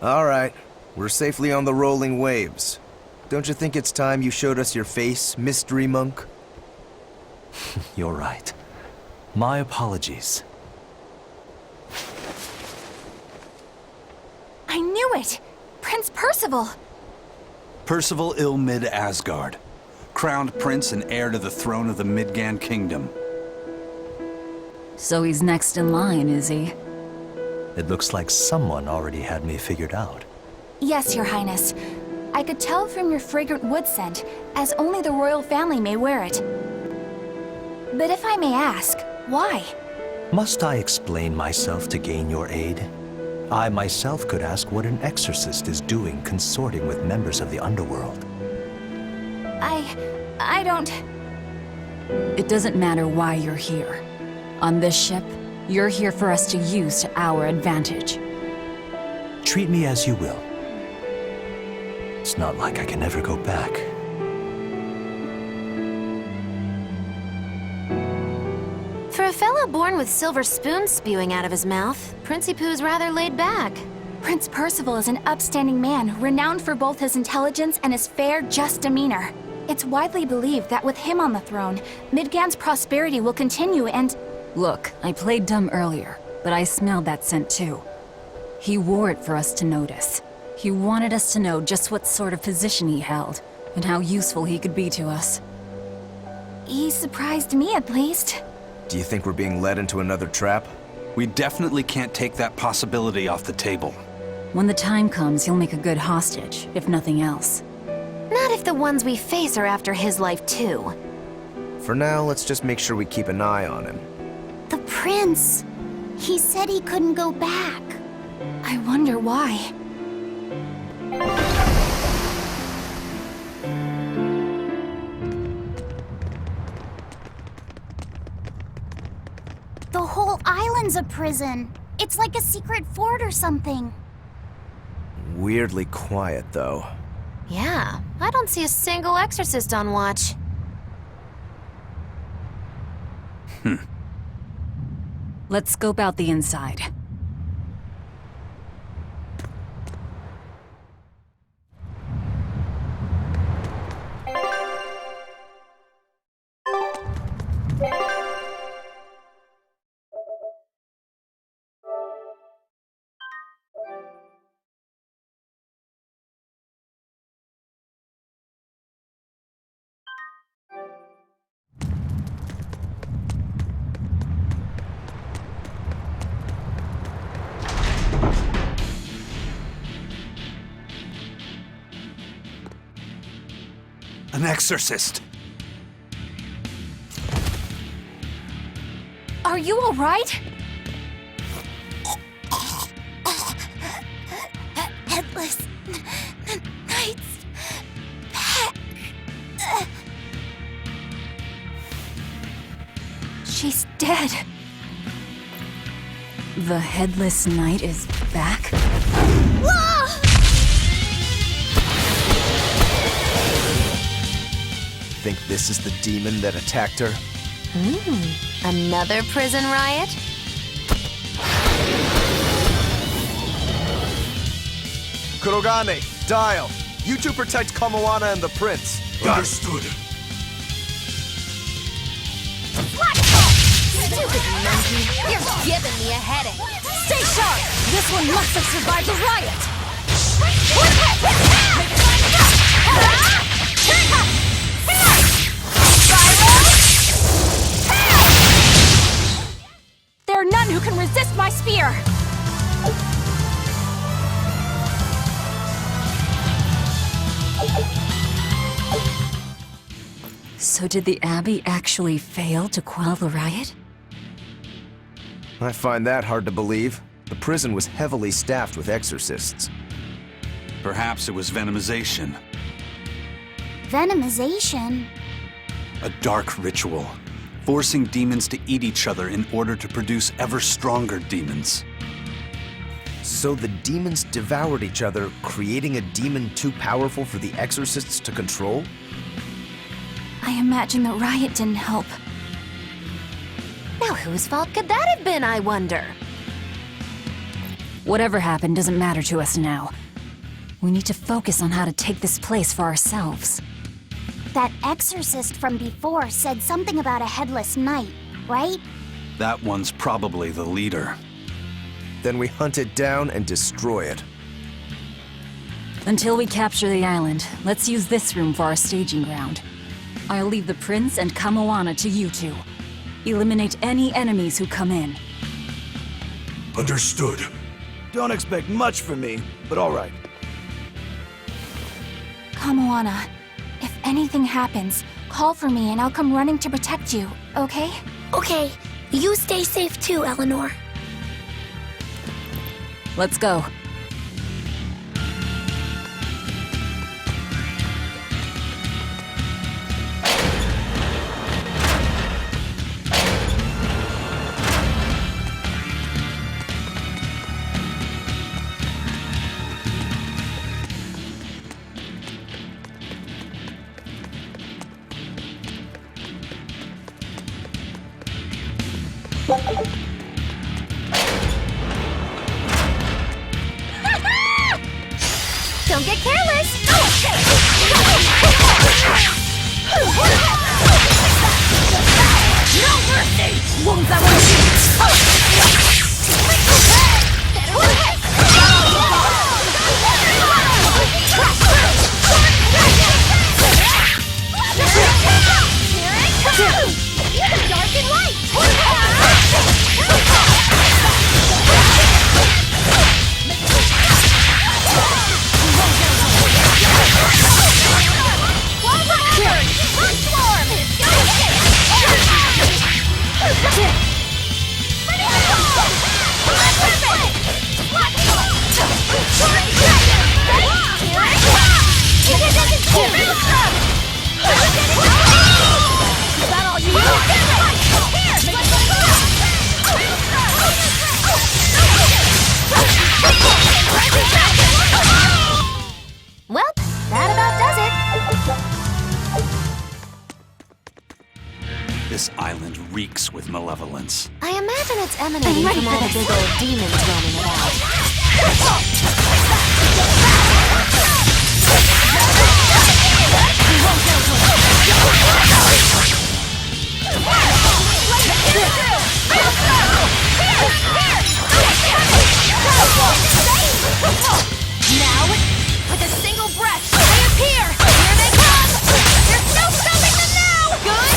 Alright, we're safely on the rolling waves. Don't you think it's time you showed us your face, Mystery Monk? You're right. My apologies. I knew it! Prince Percival! Percival Ill-Mid Asgard, crowned prince and heir to the throne of the Midgand Kingdom. So he's next in line, is he? It looks like someone already had me figured out. Yes, Your Highness. I could tell from your fragrant wood scent, as only the royal family may wear it. But if I may ask, why? Must I explain myself to gain your aid? I myself could ask what an exorcist is doing consorting with members of the underworld. I don't... It doesn't matter why you're here. On this ship, you're here for us to use to our advantage. Treat me as you will. It's not like I can ever go back. For a fellow born with silver spoons spewing out of his mouth, Princey Pooh's rather laid back. Prince Percival is an upstanding man, renowned for both his intelligence and his fair, just demeanor. It's widely believed that with him on the throne, Midgand's prosperity will continue and... Look, I played dumb earlier, but I smelled that scent too. He wore it for us to notice. He wanted us to know just what sort of position he held, and how useful he could be to us. He surprised me, at least. Do you think we're being led into another trap? We definitely can't take that possibility off the table. When the time comes, he'll make a good hostage, if nothing else. Not if the ones we face are after his life too. For now, let's just make sure we keep an eye on him. The prince. He said he couldn't go back. I wonder why. The whole island's a prison. It's like a secret fort or something. Weirdly quiet, though. Yeah, I don't see a single exorcist on watch. Let's scope out the inside. An exorcist! Are you all right? Headless Knight's back. She's dead. The Headless Knight is back? Think this is the demon that attacked her? Another prison riot? Kurogane, Dial, you two protect Kamoana and the prince. Understood. Stupid monkey! You're giving me a headache! Stay sharp! This one must have survived the riot! There are none who can resist my spear! So did the Abbey actually fail to quell the riot? I find that hard to believe. The prison was heavily staffed with exorcists. Perhaps it was venomization. Venomization? A dark ritual, forcing demons to eat each other in order to produce ever stronger demons. So the demons devoured each other, creating a demon too powerful for the exorcists to control? I imagine the riot didn't help. Now whose fault could that have been, I wonder? Whatever happened doesn't matter to us now. We need to focus on how to take this place for ourselves. That exorcist from before said something about a headless knight, right? That one's probably the leader. Then we hunt it down and destroy it. Until we capture the island, let's use this room for our staging ground. I'll leave the prince and Kamoana to you two. Eliminate any enemies who come in. Understood. Don't expect much from me, but all right. Kamoana, if anything happens, call for me and I'll come running to protect you, okay? Okay, you stay safe too, Eleanor. Let's go. Don't get careless! No mercy! Wounds that will dark and light! Well, that about does it. This island reeks with malevolence. I imagine it's emanating from all the big old demons roaming about. Now, with a single breath, they appear! Here they come! There's no stopping them now! Good!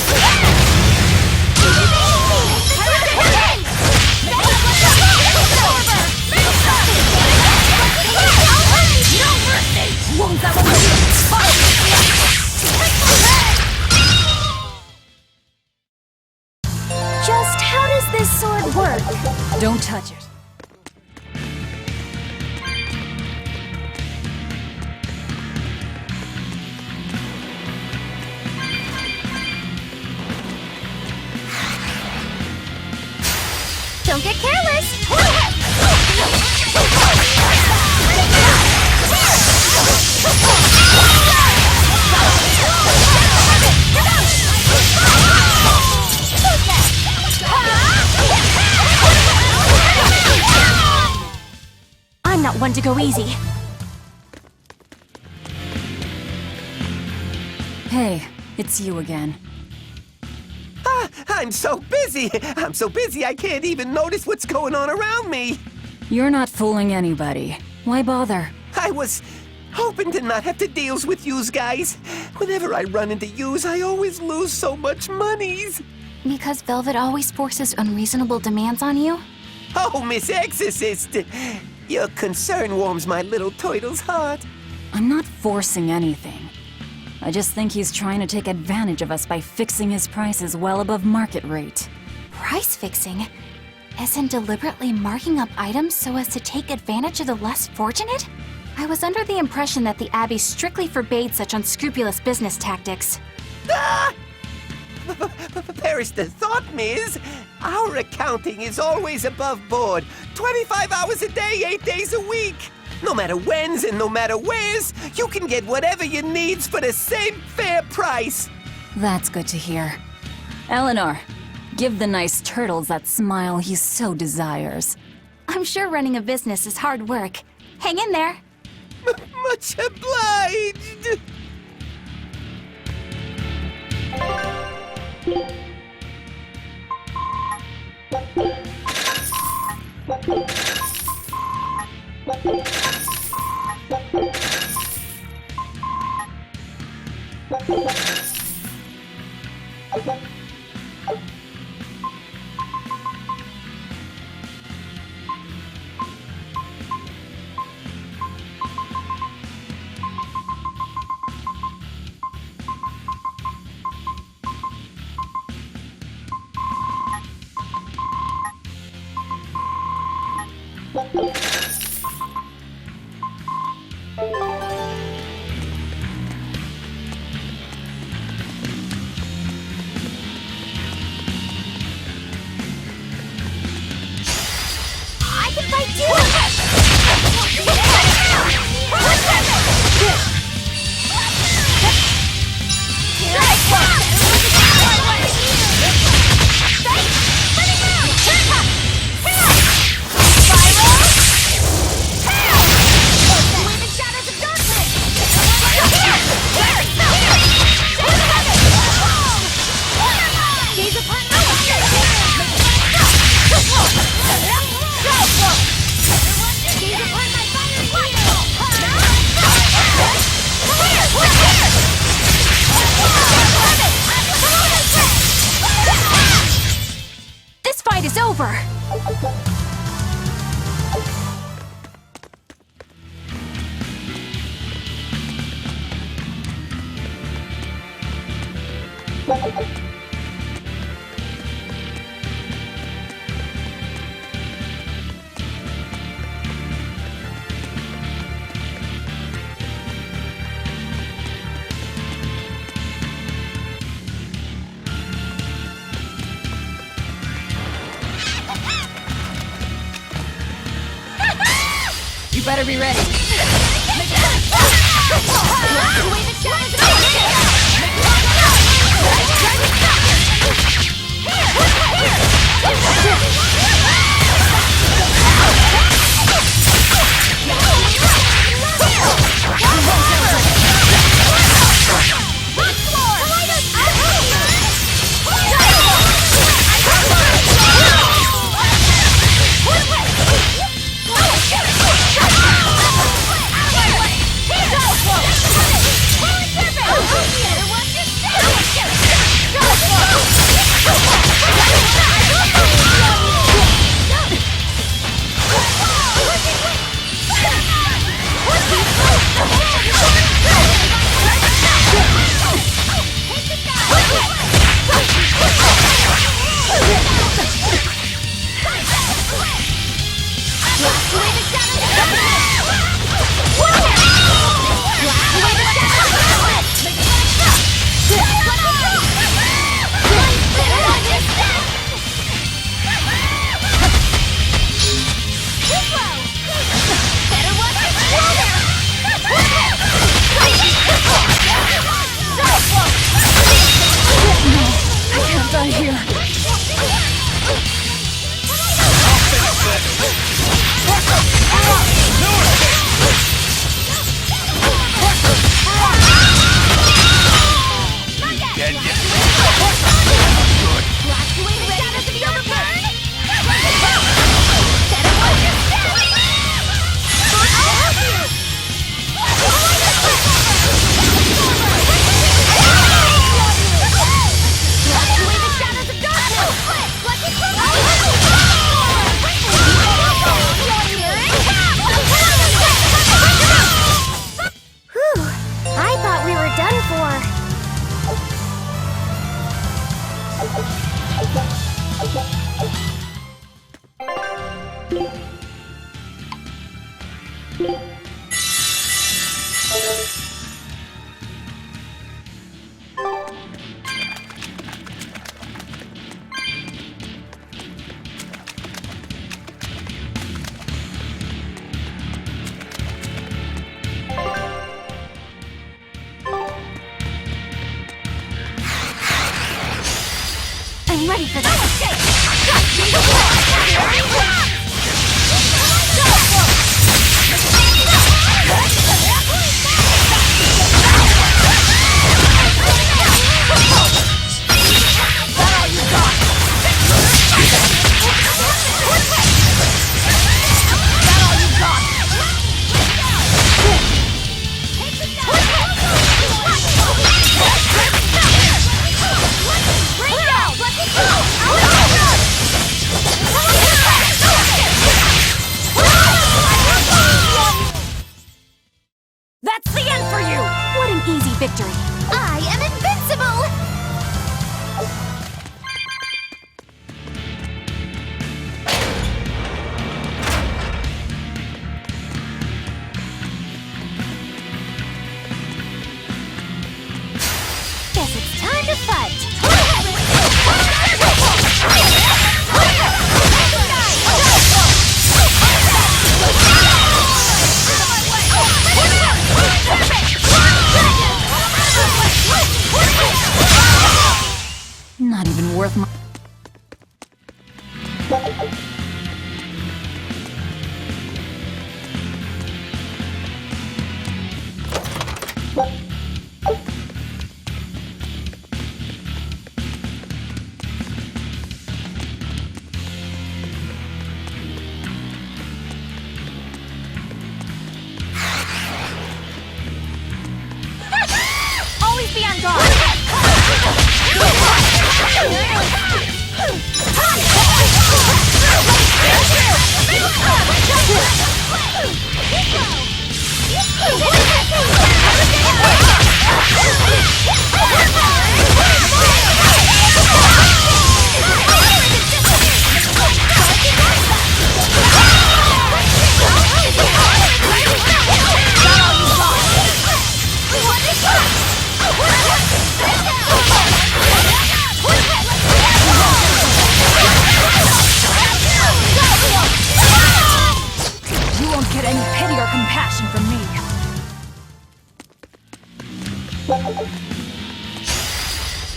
No mercy! Wounds that will Just how does this sword work? Don't touch it. Don't get careless! I'm not one to go easy. Hey, it's you again. I'm so busy! I'm so busy I can't even notice what's going on around me! You're not fooling anybody. Why bother? I was hoping to not have to deal with yous guys. Whenever I run into yous, I always lose so much monies. Because Velvet always forces unreasonable demands on you? Oh, Miss Exorcist! Your concern warms my little turtle's heart. I'm not forcing anything. I just think he's trying to take advantage of us by fixing his prices well above market rate. Price fixing? As in deliberately marking up items so as to take advantage of the less fortunate? I was under the impression that the Abbey strictly forbade such unscrupulous business tactics. Ah! Perish the thought, Miss. Our accounting is always above board. 25 hours a day, 8 days a week. No matter whens and no matter wheres, you can get whatever you needs for the same fair price. That's good to hear. Eleanor, give the nice turtles that smile he so desires. I'm sure running a business is hard work. Hang in there. Much obliged! This fight is over! You better be ready. I'm ready for this. That's the end for you! What an easy victory. I am invincible! Guess it's time to fight! Not even worth my... Always be on guard! You won't get any pity or compassion from me.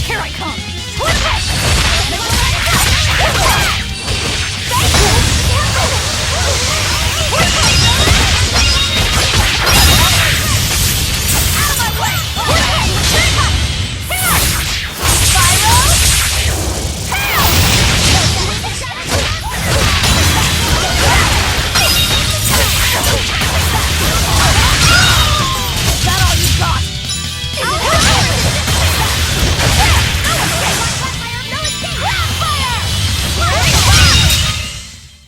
Here I come!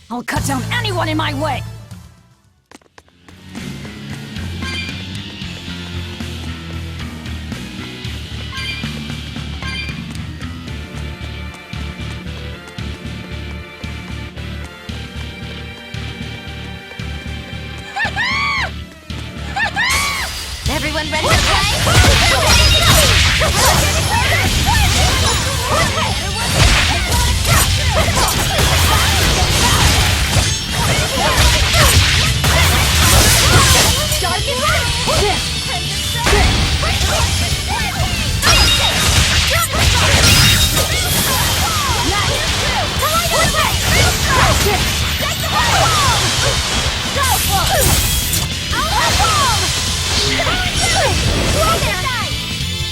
I'll cut down anyone in my way! Everyone ready to play?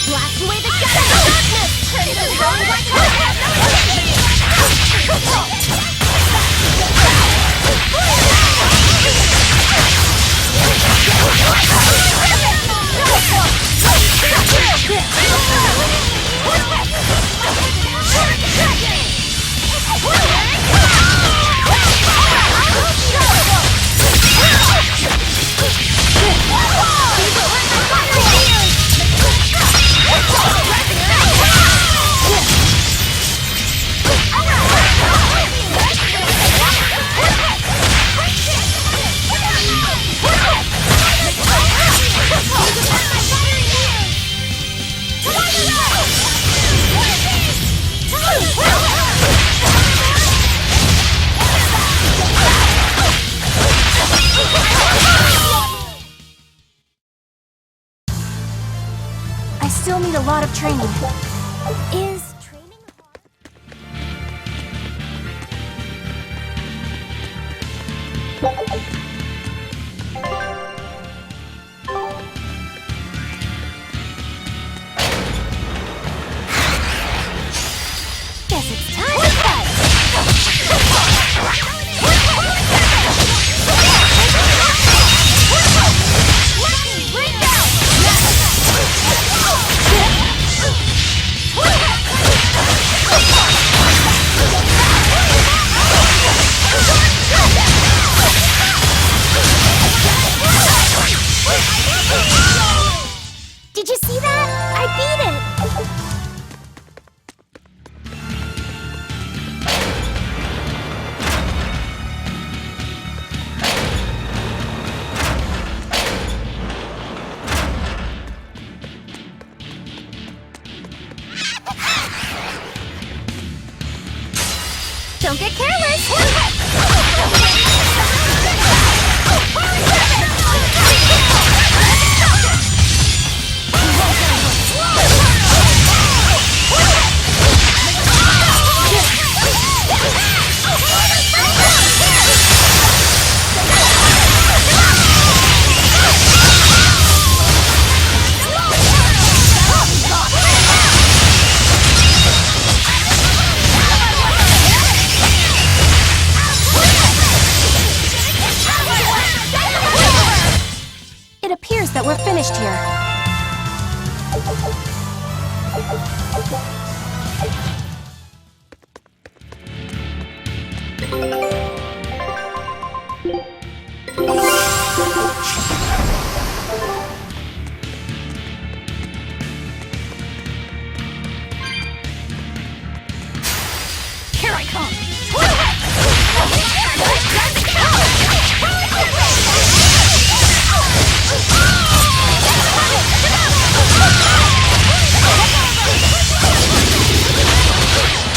Blast away the shadows of darkness! Turn it I still need a lot of training. Is training hard? Guess it's time to fight! that we're finished here. Here I come! Time to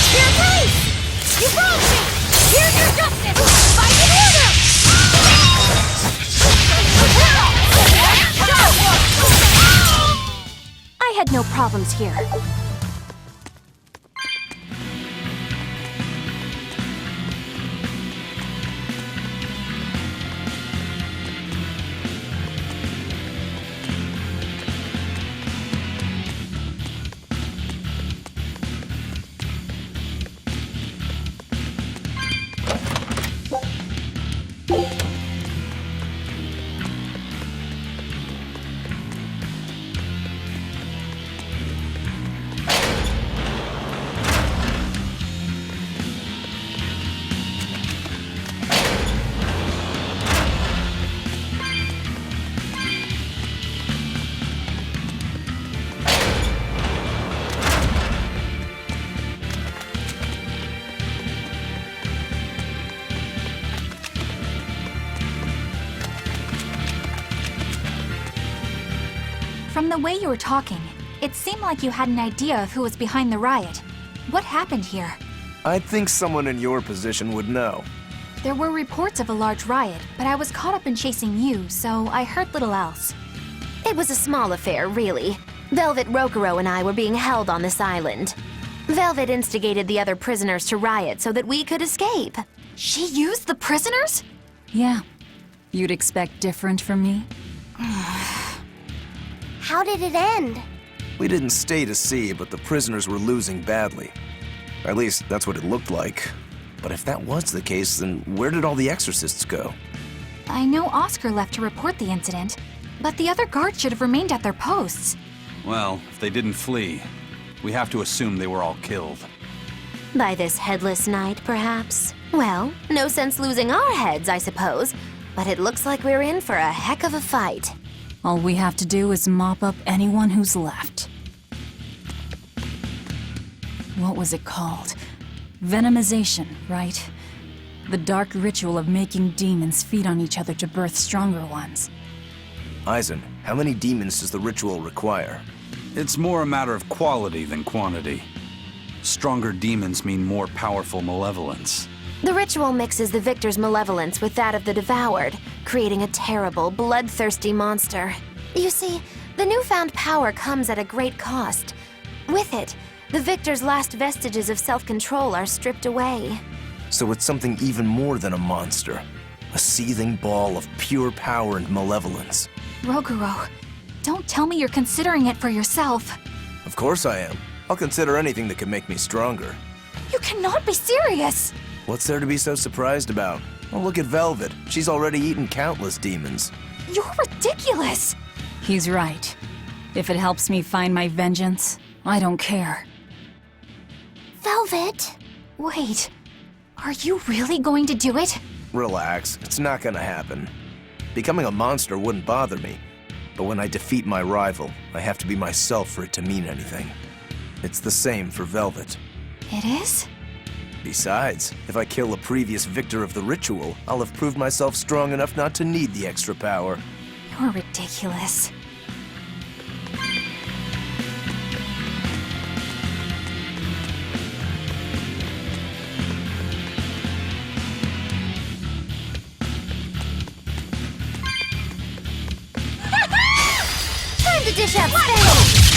Your place! You broke me! Here's your justice! Fight in order! I had no problems here. From the way you were talking, it seemed like you had an idea of who was behind the riot. What happened here? I'd think someone in your position would know. There were reports of a large riot, but I was caught up in chasing you, so I heard little else. It was a small affair, really. Velvet Rokurou and I were being held on this island. Velvet instigated the other prisoners to riot so that we could escape. She used the prisoners? Yeah. You'd expect different from me? How did it end? We didn't stay to see, but the prisoners were losing badly. At least, that's what it looked like. But if that was the case, then where did all the Exorcists go? I know Oscar left to report the incident, but the other guards should have remained at their posts. Well, if they didn't flee, we have to assume they were all killed. By this headless night, perhaps? Well, no sense losing our heads, I suppose. But it looks like we're in for a heck of a fight. All we have to do is mop up anyone who's left. What was it called? Venomization, right? The dark ritual of making demons feed on each other to birth stronger ones. Eisen, how many demons does the ritual require? It's more a matter of quality than quantity. Stronger demons mean more powerful malevolence. The ritual mixes the victor's malevolence with that of the devoured, creating a terrible, bloodthirsty monster. You see, the newfound power comes at a great cost. With it, the victor's last vestiges of self-control are stripped away. So it's something even more than a monster. A seething ball of pure power and malevolence. Rokurou, don't tell me you're considering it for yourself. Of course I am. I'll consider anything that can make me stronger. You cannot be serious! What's there to be so surprised about? Well, look at Velvet. She's already eaten countless demons. You're ridiculous! He's right. If it helps me find my vengeance, I don't care. Velvet? Wait, are you really going to do it? Relax, it's not gonna happen. Becoming a monster wouldn't bother me, but when I defeat my rival, I have to be myself for it to mean anything. It's the same for Velvet. It is? Besides, if I kill a previous victor of the ritual, I'll have proved myself strong enough not to need the extra power. You're ridiculous. Time to dish out space!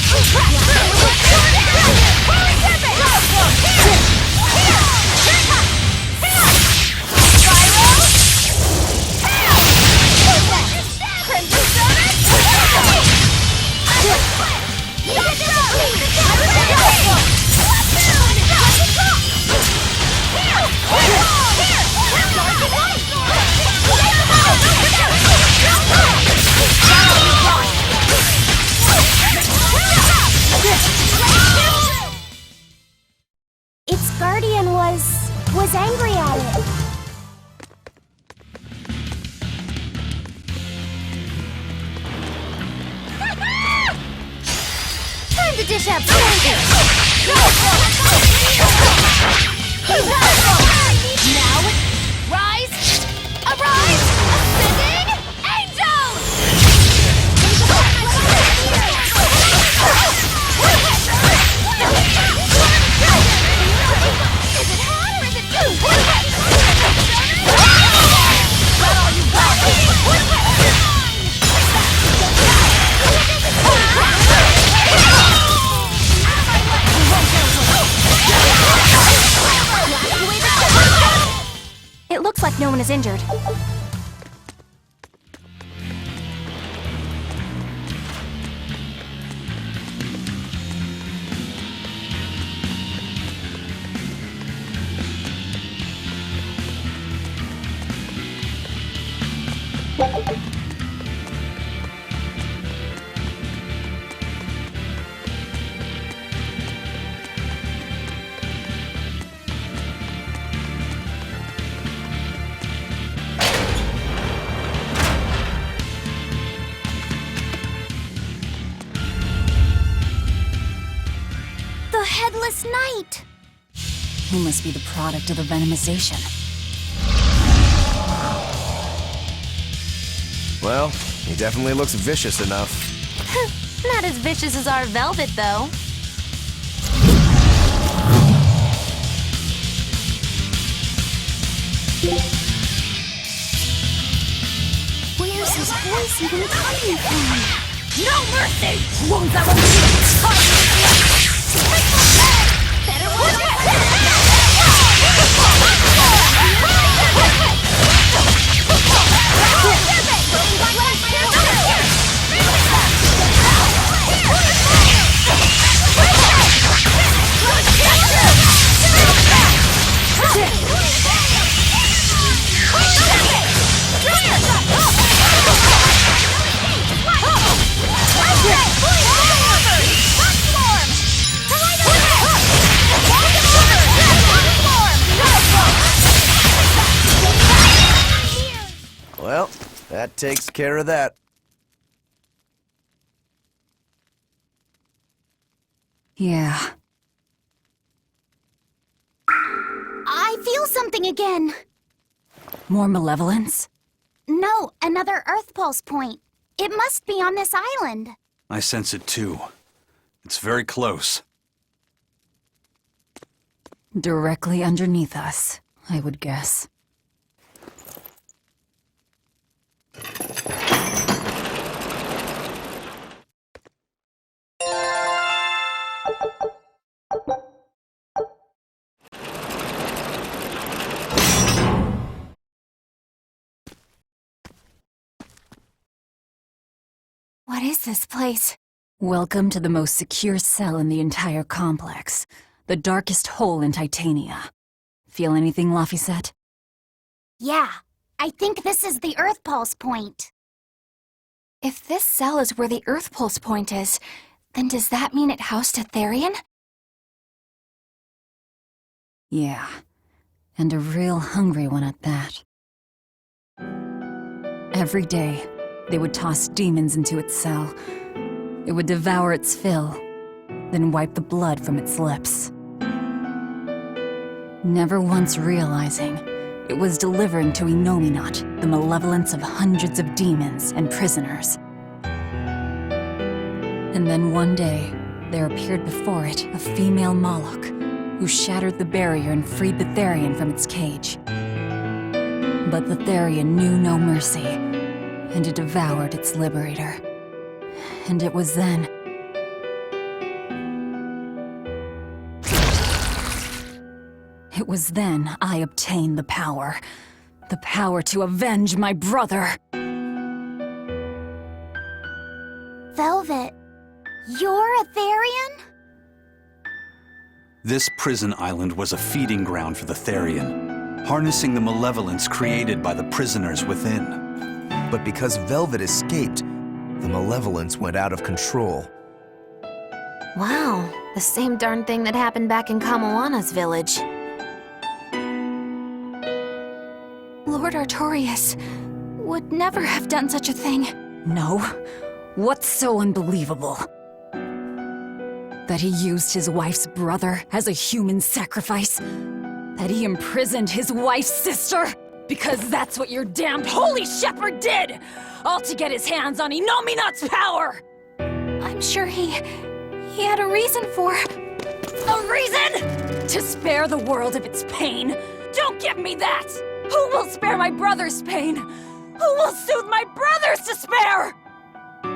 dish out candy! Now, rise! Arise! Ascending angels! Is it hot or is it too hot? Got all you got! It looks like no one is injured. The Headless Knight! He must be the product of the venomization. Well, he definitely looks vicious enough. Not as vicious as our Velvet, though. Where's his voice even coming from? No mercy! Wounds that will be better Well, that takes care of that. Yeah. I feel something again. More malevolence? No, another Earth Pulse point. It must be on this island. I sense it too. It's very close. Directly underneath us, I would guess. What is this place? Welcome to the most secure cell in the entire complex. The darkest hole in Titania. Feel anything, Laphicet? Yeah, I think this is the Earth Pulse point. If this cell is where the Earth Pulse point is, then does that mean it housed a Therian? Yeah. And a real hungry one at that. Every day, they would toss demons into its cell. It would devour its fill, then wipe the blood from its lips. Never once realizing, it was delivering to Inominat the malevolence of hundreds of demons and prisoners. And then one day, there appeared before it a female Malak, who shattered the barrier and freed the Therian from its cage. But the Therian knew no mercy, and it devoured its liberator. And it was then... It was then I obtained the power. The power to avenge my brother. Velvet, you're a Therian? This prison island was a feeding ground for the Therian, harnessing the malevolence created by the prisoners within. But because Velvet escaped, the malevolence went out of control. Wow, the same darn thing that happened back in Kamawana's village. Lord Artorius would never have done such a thing. No? What's so unbelievable? That he used his wife's brother as a human sacrifice? That he imprisoned his wife's sister? Because that's what your damned Holy Shepherd did! All to get his hands on Enominat's power! I'm sure he had a reason for... A reason? To spare the world of its pain? Don't give me that! Who will spare my brother's pain? Who will soothe my brother's despair?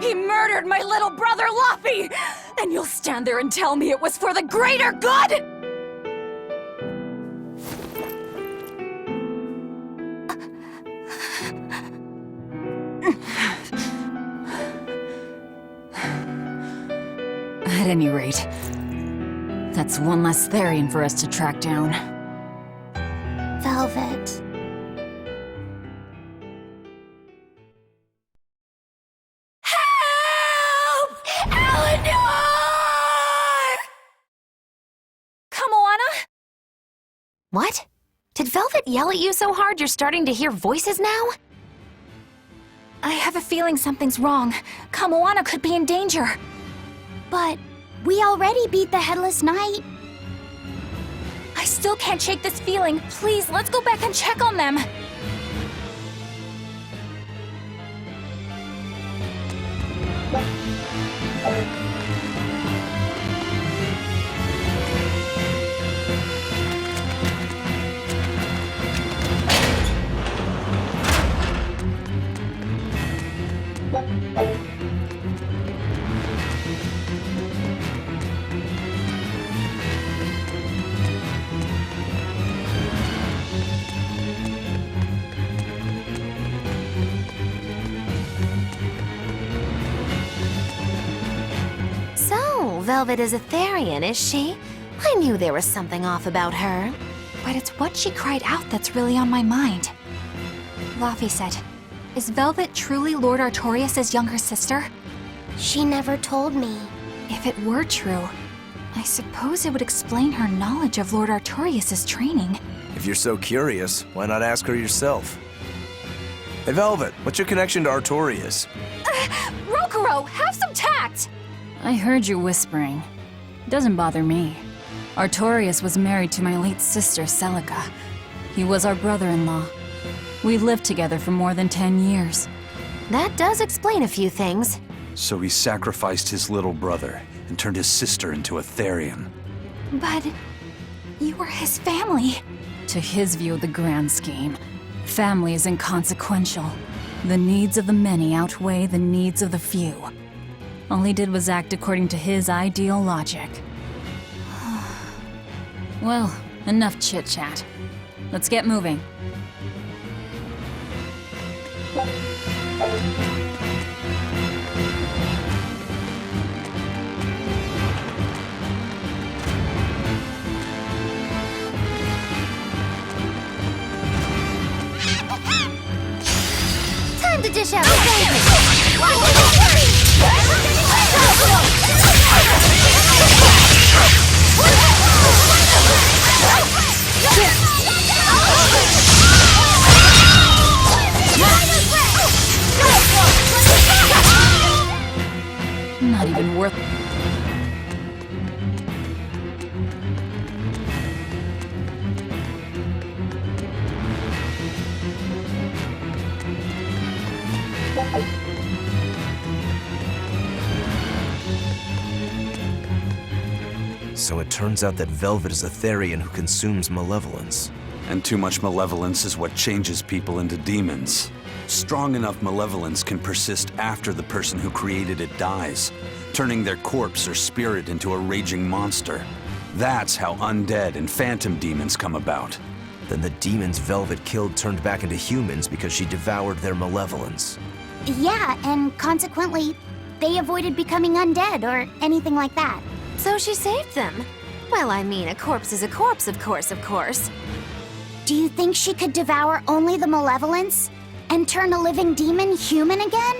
He murdered my little brother Laphi! And you'll stand there and tell me it was for the greater good?! At any rate, that's one less Therian for us to track down. Velvet. Help! Eleanor! Come, Moana? What? Did Velvet yell at you so hard you're starting to hear voices now? I have a feeling something's wrong. Kamoana could be in danger. But we already beat the Headless Knight. I still can't shake this feeling. Please, let's go back and check on them. Velvet is a Therian, is she? I knew there was something off about her. But it's what she cried out that's really on my mind. Laphicet, is Velvet truly Lord Artorius' younger sister? She never told me. If it were true, I suppose it would explain her knowledge of Lord Artorius' training. If you're so curious, why not ask her yourself? Hey, Velvet, what's your connection to Artorius? Rokuro, have some tact! I heard you whispering. Doesn't bother me. Artorius was married to my late sister, Celica. He was our brother-in-law. We lived together for more than 10 years. That does explain a few things. So he sacrificed his little brother and turned his sister into a Therian. But you were his family. To his view of the grand scheme, family is inconsequential. The needs of the many outweigh the needs of the few. All he did was act according to his ideal logic. Well, enough chit-chat. Let's get moving. Time to dish out revenge! Not even worth... So it turns out that Velvet is a Therian who consumes malevolence. And too much malevolence is what changes people into demons. Strong enough malevolence can persist after the person who created it dies, turning their corpse or spirit into a raging monster. That's how undead and phantom demons come about. Then the demons Velvet killed turned back into humans because she devoured their malevolence. Yeah, and consequently, they avoided becoming undead or anything like that. So she saved them. Well, I mean, a corpse is a corpse, of course. Do you think she could devour only the malevolence and turn a living demon human again?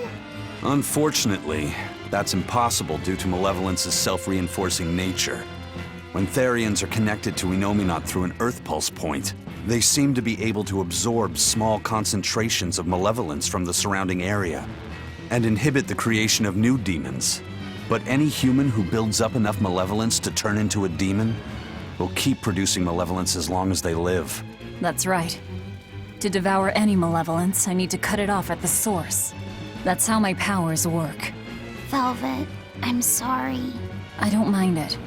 Unfortunately, that's impossible due to malevolence's self-reinforcing nature. When Therians are connected to Enominat through an Earth Pulse point, they seem to be able to absorb small concentrations of malevolence from the surrounding area and inhibit the creation of new demons. But any human who builds up enough malevolence to turn into a demon will keep producing malevolence as long as they live. That's right. To devour any malevolence, I need to cut it off at the source. That's how my powers work. Velvet, I'm sorry. I don't mind it.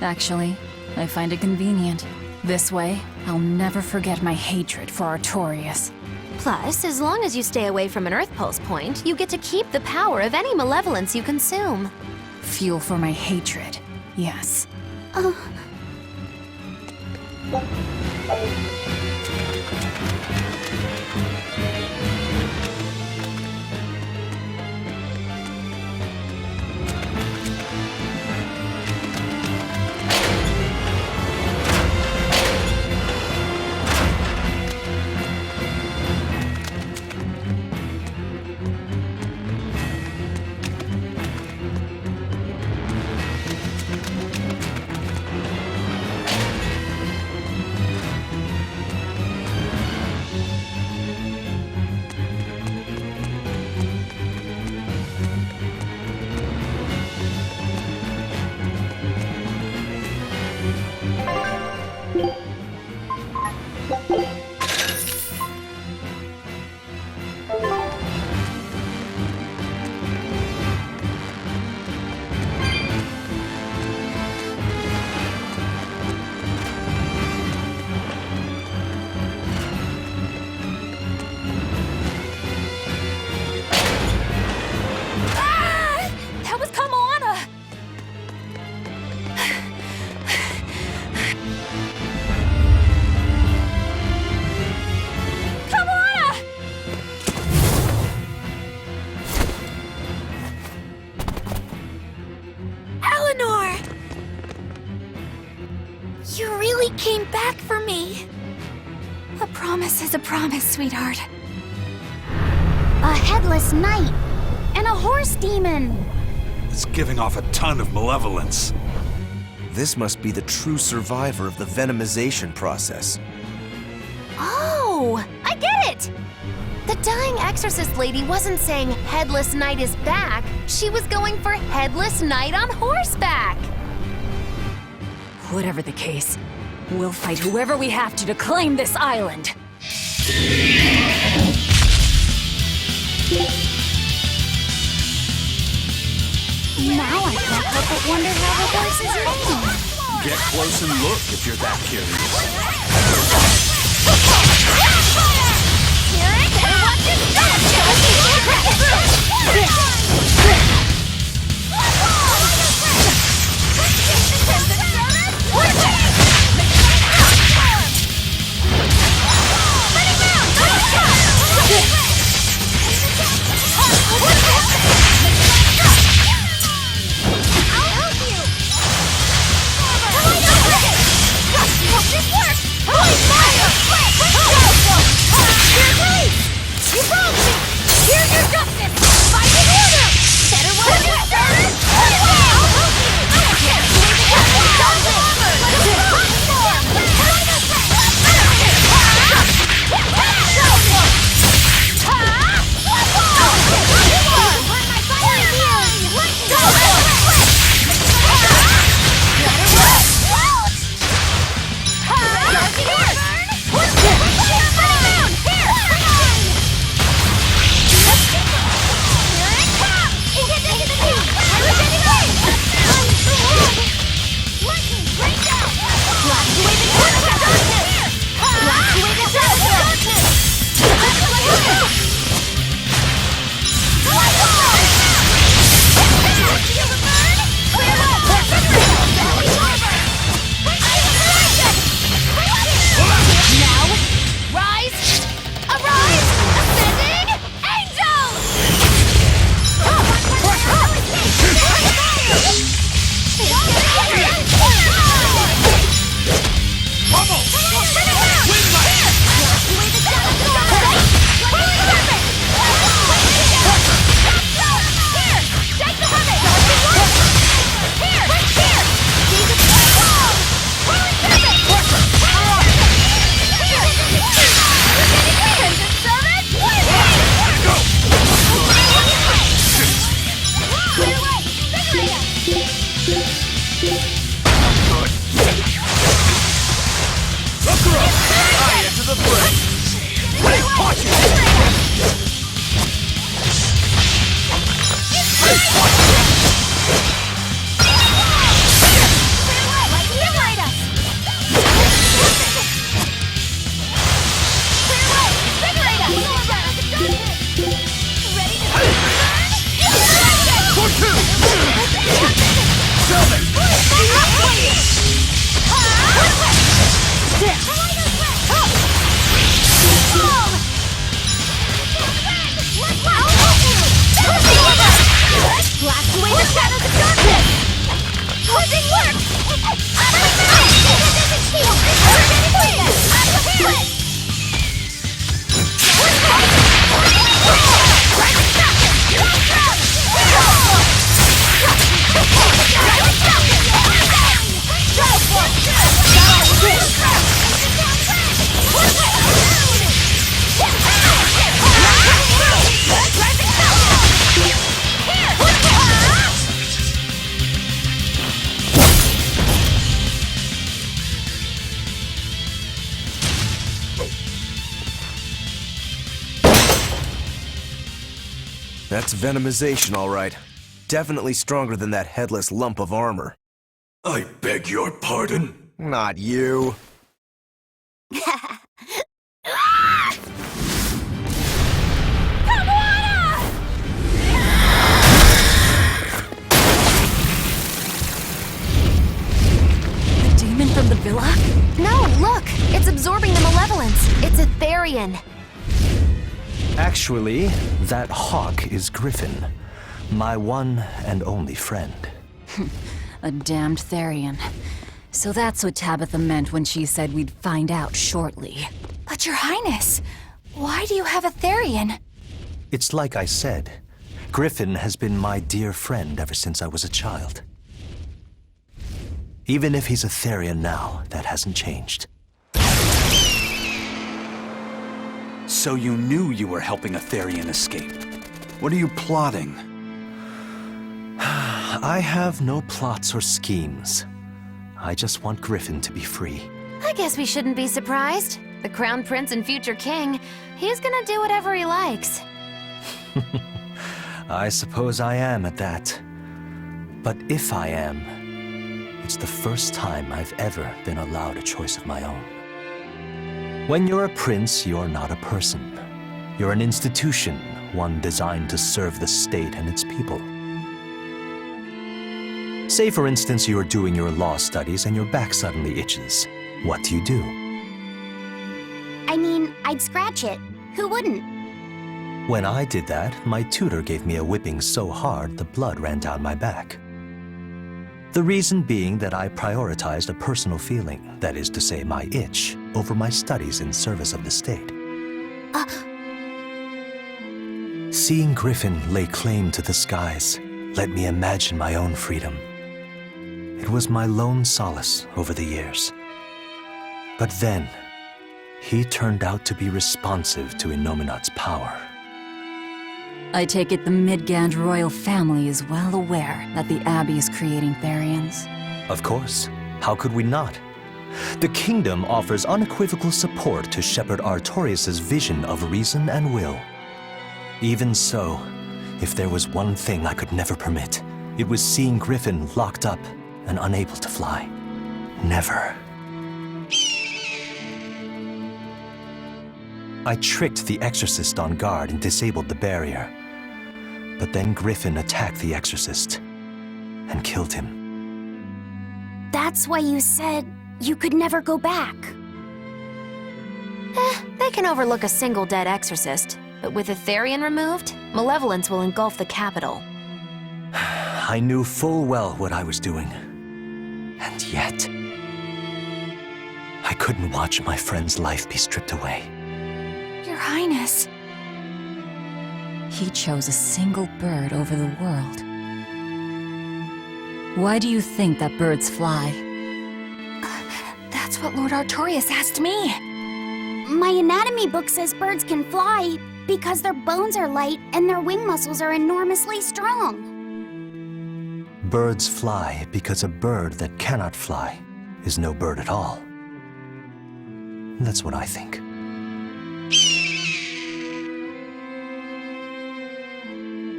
Actually, I find it convenient. This way, I'll never forget my hatred for Artorius. Plus, as long as you stay away from an Earth Pulse point, you get to keep the power of any malevolence you consume. Fuel for my hatred, yes. Came back for me. A promise is a promise, sweetheart. A headless knight and a horse demon. It's giving off a ton of malevolence. This must be the true survivor of the venomization process. Oh, I get it! The dying Exorcist lady wasn't saying Headless Knight is back. She was going for Headless Knight on horseback. Whatever the case, we'll fight whoever we have to claim this island. Now I can't help but wonder how the horse is made. Get close and look if you're that curious. Hear it and watch it This works! That's venomization, all right. Definitely stronger than that headless lump of armor. I beg your pardon? Not you. The demon from the villa? No, look! It's absorbing the malevolence. It's a Therian. Actually, that hawk is Griffin, my one and only friend. A damned Therian. So that's what Tabitha meant when she said we'd find out shortly. But Your Highness, why do you have a Therian? It's like I said, Griffin has been my dear friend ever since I was a child. Even if he's a Therian now, that hasn't changed. So you knew you were helping a Therian escape. What are you plotting? I have no plots or schemes. I just want Griffin to be free. I guess we shouldn't be surprised. The Crown Prince and future king, he's gonna do whatever he likes. I suppose I am at that. But if I am, it's the first time I've ever been allowed a choice of my own. When you're a prince, you're not a person. You're an institution, one designed to serve the state and its people. Say, for instance, you're doing your law studies and your back suddenly itches. What do you do? I mean, I'd scratch it. Who wouldn't? When I did that, my tutor gave me a whipping so hard the blood ran down my back. The reason being that I prioritized a personal feeling, that is to say my itch, over my studies in service of the state. Seeing Griffin lay claim to the skies let me imagine my own freedom. It was my lone solace over the years. But then, he turned out to be responsive to Innominat's power. I take it the Midgand royal family is well aware that the Abbey is creating Therians. Of course. How could we not? The kingdom offers unequivocal support to Shepherd Artorius' vision of reason and will. Even so, if there was one thing I could never permit, it was seeing Griffin locked up and unable to fly. Never. I tricked the Exorcist on guard and disabled the barrier. But then Griffin attacked the Exorcist and killed him. That's why you said you could never go back. They can overlook a single dead Exorcist, but with a Therian removed, malevolence will engulf the capital. I knew full well what I was doing. And yet, I couldn't watch my friend's life be stripped away. Your Highness. He chose a single bird over the world. Why do you think that birds fly? That's what Lord Artorius asked me. My anatomy book says birds can fly because their bones are light and their wing muscles are enormously strong. Birds fly because a bird that cannot fly is no bird at all. That's what I think.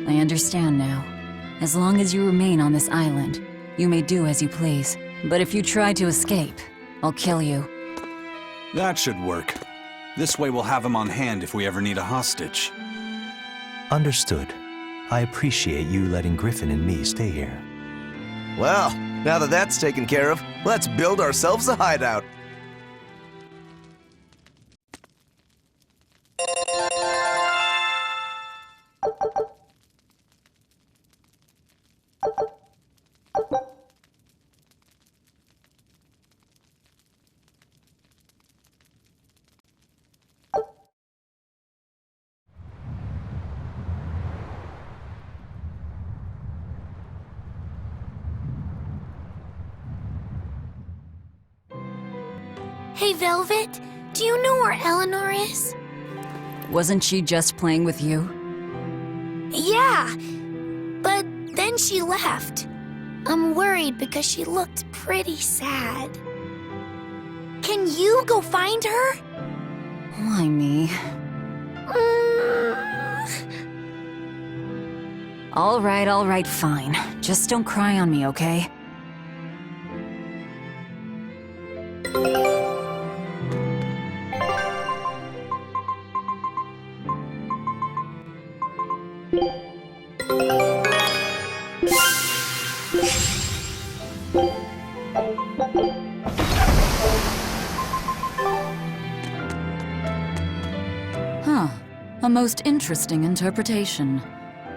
I understand now. As long as you remain on this island, you may do as you please. But if you try to escape, I'll kill you. That should work. This way we'll have him on hand if we ever need a hostage. Understood. I appreciate you letting Griffin and me stay here. Well, now that that's taken care of, let's build ourselves a hideout. Hey, Velvet, do you know where Eleanor is? Wasn't she just playing with you? Yeah, but then she left. I'm worried because she looked pretty sad. Can you go find her? Why me? All right, fine. Just don't cry on me, okay? Huh. A most interesting interpretation.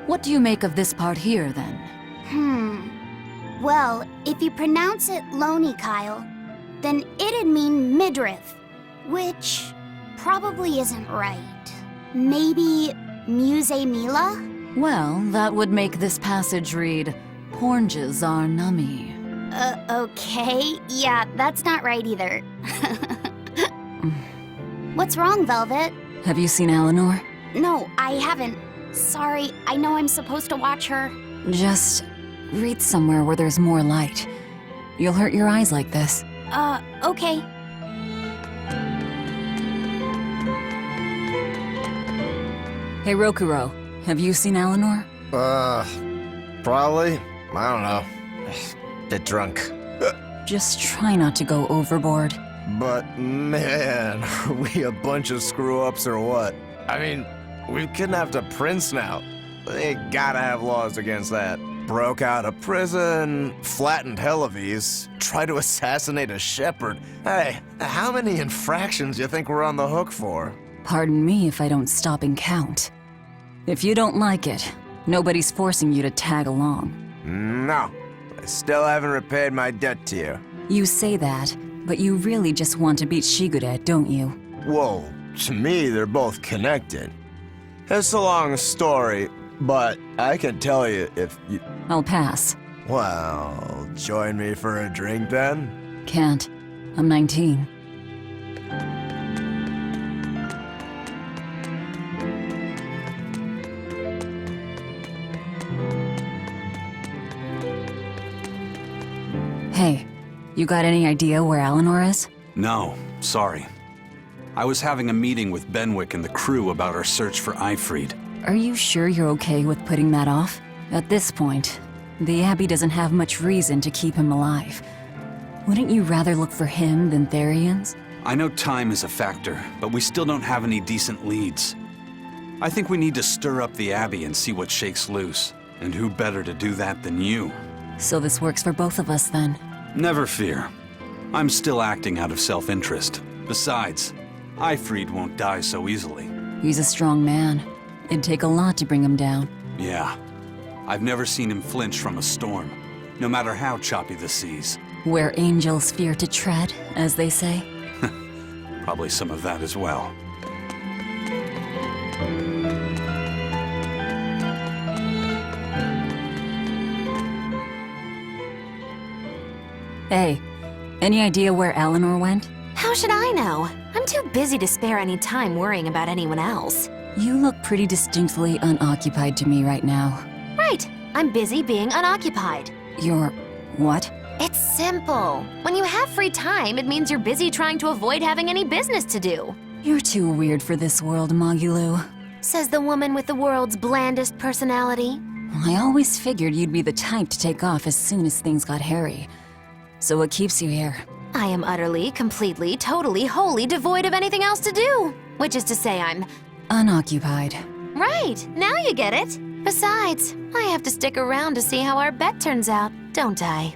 What do you make of this part here, then? Well, if you pronounce it Loney, Kyle, then it'd mean midriff, which probably isn't right. Maybe Muse Mila? Well, that would make this passage read, Hornges are nummy. Okay. Yeah, that's not right either. What's wrong, Velvet? Have you seen Eleanor? No, I haven't. Sorry, I know I'm supposed to watch her. Just read somewhere where there's more light. You'll hurt your eyes like this. Okay. Hey, Rokuro, have you seen Eleanor? Probably. I don't know. Bit drunk. Just try not to go overboard. But man, are we a bunch of screw-ups or what? I mean, we've kidnapped a prince now. They gotta have laws against that. Broke out of prison, flattened Helives, tried to assassinate a shepherd. Hey, how many infractions do you think we're on the hook for? Pardon me if I don't stop and count. If you don't like it, nobody's forcing you to tag along. No, I still haven't repaid my debt to you. You say that, but you really just want to beat Shigure, don't you? Whoa, to me they're both connected. It's a long story, but I can tell you if you... I'll pass. Well, join me for a drink then? Can't. I'm 19. Hey, you got any idea where Eleanor is? No, sorry. I was having a meeting with Benwick and the crew about our search for Ifrid. Are you sure you're okay with putting that off? At this point, the Abbey doesn't have much reason to keep him alive. Wouldn't you rather look for him than Therians? I know time is a factor, but we still don't have any decent leads. I think we need to stir up the Abbey and see what shakes loose. And who better to do that than you? So this works for both of us then? Never fear. I'm still acting out of self-interest. Besides, Ifrid won't die so easily. He's a strong man. It'd take a lot to bring him down. Yeah. I've never seen him flinch from a storm, no matter how choppy the seas. Where angels fear to tread, as they say. Probably some of that as well. Hey, any idea where Eleanor went? How should I know? I'm too busy to spare any time worrying about anyone else. You look pretty distinctly unoccupied to me right now. Right. I'm busy being unoccupied. You're... what? It's simple. When you have free time, it means you're busy trying to avoid having any business to do. You're too weird for this world, Magilou. Says the woman with the world's blandest personality. I always figured you'd be the type to take off as soon as things got hairy. So what keeps you here? I am utterly, completely, totally, wholly devoid of anything else to do. Which is to say I'm... unoccupied. Right, now you get it. Besides, I have to stick around to see how our bet turns out, don't I?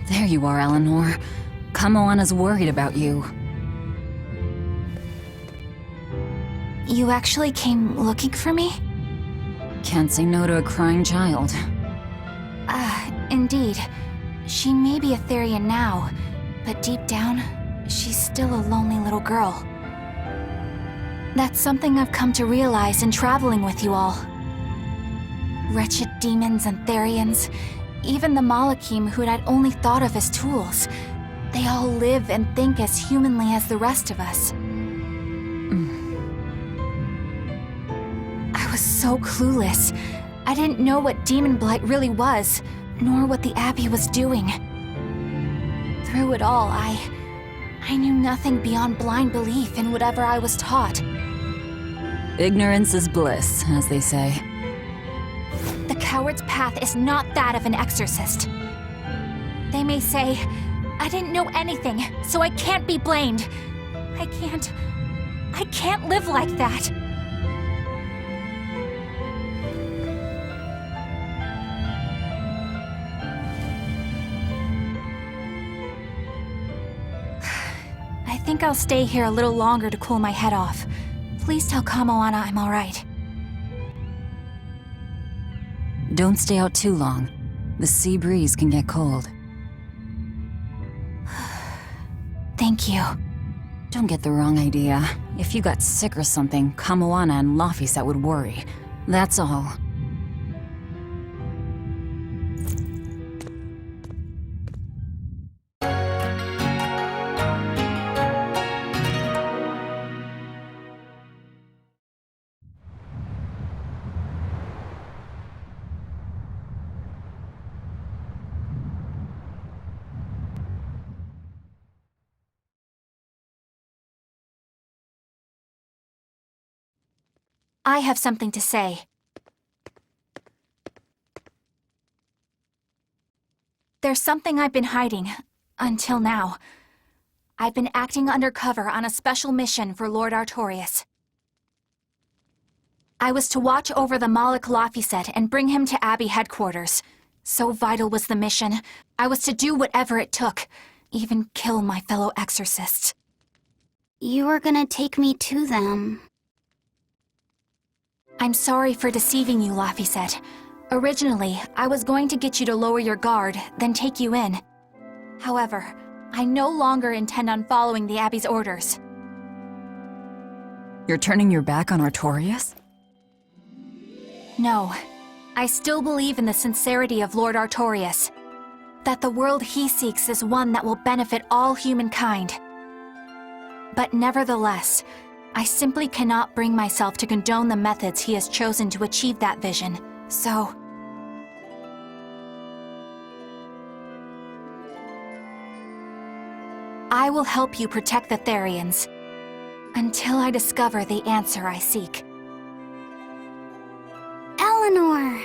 There you are, Eleanor. Kamoana's worried about you. You actually came looking for me? Can't say no to a crying child. Indeed. She may be a Therian now, but deep down, she's still a lonely little girl. That's something I've come to realize in traveling with you all. Wretched demons and Therians, even the Malakim who I'd only thought of as tools, they all live and think as humanly as the rest of us. I was so clueless. I didn't know what Daemonblight really was, nor what the Abbey was doing. Through it all, I knew nothing beyond blind belief in whatever I was taught. Ignorance is bliss, as they say. The coward's path is not that of an exorcist. They may say, I didn't know anything, so I can't be blamed. I can't live like that. I think I'll stay here a little longer to cool my head off. Please tell Kamoana I'm all right. Don't stay out too long. The sea breeze can get cold. Thank you. Don't get the wrong idea. If you got sick or something, Kamoana and Laphicet would worry. That's all. I have something to say. There's something I've been hiding, until now. I've been acting undercover on a special mission for Lord Artorius. I was to watch over the Malak Laphicet and bring him to Abbey headquarters. So vital was the mission. I was to do whatever it took, even kill my fellow exorcists. You were gonna take me to them. I'm sorry for deceiving you, Laphicet. Originally, I was going to get you to lower your guard, then take you in. However, I no longer intend on following the Abbey's orders. You're turning your back on Artorius? No. I still believe in the sincerity of Lord Artorius. That the world he seeks is one that will benefit all humankind. But nevertheless, I simply cannot bring myself to condone the methods he has chosen to achieve that vision, so... I will help you protect the Therians, until I discover the answer I seek. Eleanor!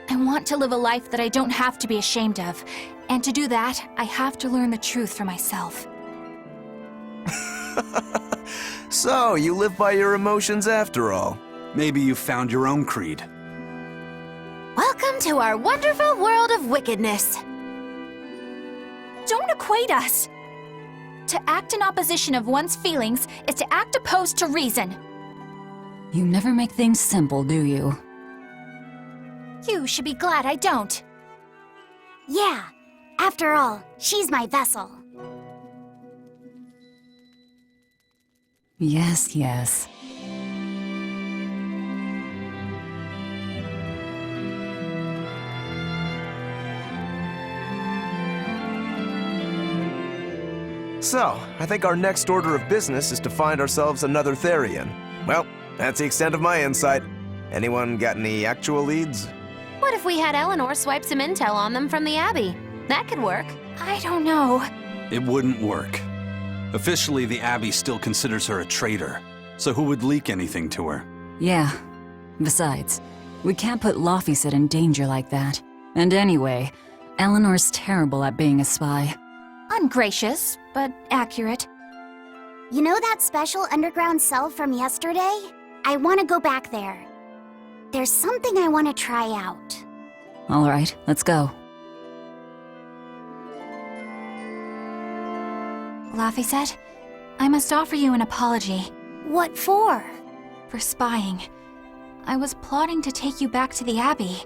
I want to live a life that I don't have to be ashamed of, and to do that, I have to learn the truth for myself. So, you live by your emotions after all. Maybe you found your own creed. Welcome to our wonderful world of wickedness. Don't equate us! To act in opposition of one's feelings is to act opposed to reason. You never make things simple, do you? You should be glad I don't. Yeah, after all, she's my vessel. Yes, yes. So, I think our next order of business is to find ourselves another Therian. Well, that's the extent of my insight. Anyone got any actual leads? What if we had Eleanor swipe some intel on them from the Abbey? That could work. I don't know. It wouldn't work. Officially, the Abbey still considers her a traitor. So who would leak anything to her? Yeah. Besides, we can't put Laphicet in danger like that. And anyway, Eleanor's terrible at being a spy. Ungracious, but accurate. You know that special underground cell from yesterday? I want to go back there. There's something I want to try out. All right, let's go. Laphicet, I must offer you an apology. What for? For spying. I was plotting to take you back to the Abbey.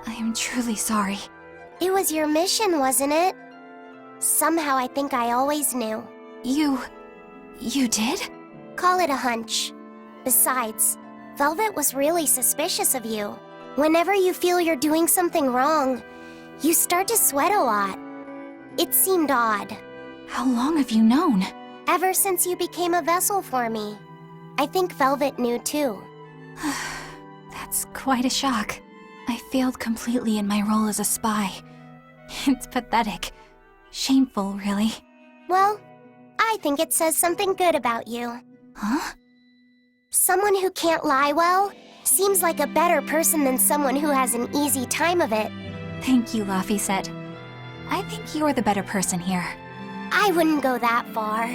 I am truly sorry. It was your mission, wasn't it? Somehow I think I always knew. You did? Call it a hunch. Besides, Velvet was really suspicious of you. Whenever you feel you're doing something wrong, you start to sweat a lot. It seemed odd. How long have you known? Ever since you became a vessel for me. I think Velvet knew too. That's quite a shock. I failed completely in my role as a spy. It's pathetic. Shameful, really. Well, I think it says something good about you. Huh? Someone who can't lie well Seems like a better person than someone who has an easy time of it. Thank you, Laphicet. I think you're the better person here. I wouldn't go that far.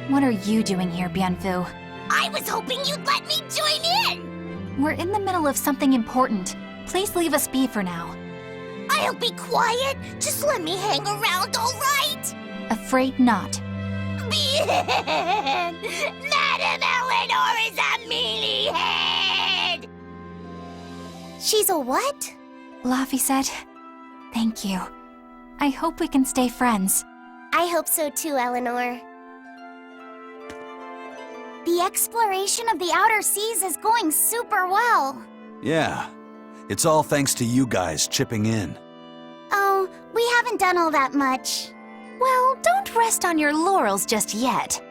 What are you doing here, Bienfu? I was hoping you'd let me join in! We're in the middle of something important. Please leave us be for now. I'll be quiet. Just let me hang around, all right? Afraid not. Madame Eleanor is a mealyhead! She's a what? Laphicet, thank you. I hope we can stay friends. I hope so too, Eleanor. The exploration of the outer seas is going super well. Yeah, it's all thanks to you guys chipping in. Oh, we haven't done all that much. Well, don't rest on your laurels just yet.